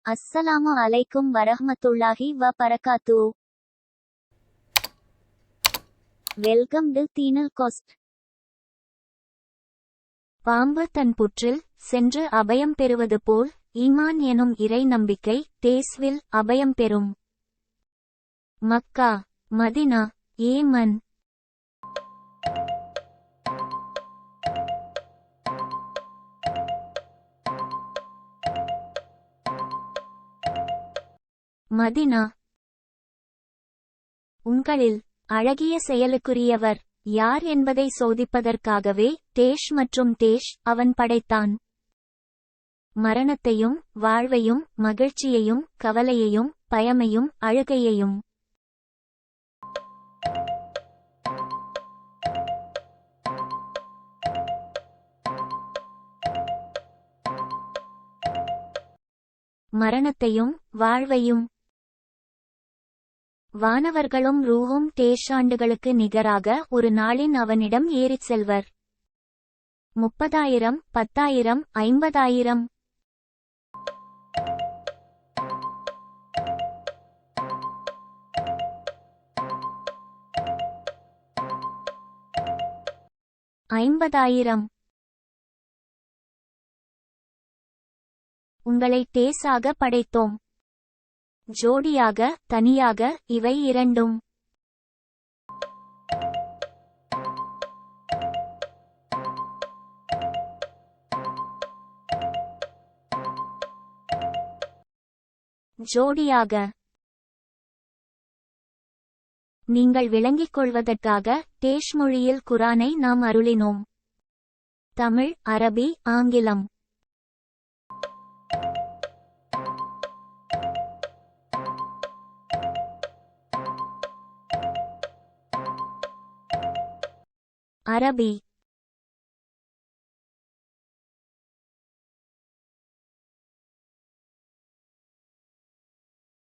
அஸ்ஸலாமு அலைக்கும் வரஹ்மத்துல்லாஹி வ பரகாத்து. வெல்கம் டு தீனல் கோஸ்ட். பாம்பு தன் புற்றில் சென்று அபயம் பெறுவது போல் ஈமான் எனும் இறை நம்பிக்கை தேஸ்வில் அபயம் பெறும். மக்கா, மதினா, ஏமன். மதினா. உங்களில் அழகிய செயலுக்குரியவர் யார் என்பதை சோதிப்பதற்காகவே தேஷ் மற்றும் தேஷ் அவன் படைத்தான். மரணத்தையும் வாழ்வையும் மகிழ்ச்சியையும் கவலையையும் பயமையும் அழுகையையும். மரணத்தையும் வாழ்வையும். வானவர்களும் ரூஹும் தேஷாண்டுகளுக்கு நிகராக ஒரு நாளின் அவனிடம் ஏறிச் செல்வர். 30,000, 10,000, 50,000. உங்களை தேசாக படைத்தோம். ஜோடியாக, தனியாக, இவை இரண்டும். ஜோடியாக. நீங்கள் விளங்கிக் கொள்வதற்காக தேஷ் மொழியில் குரானை நாம் அருளினோம். தமிழ், அரபி, ஆங்கிலம். அரபி.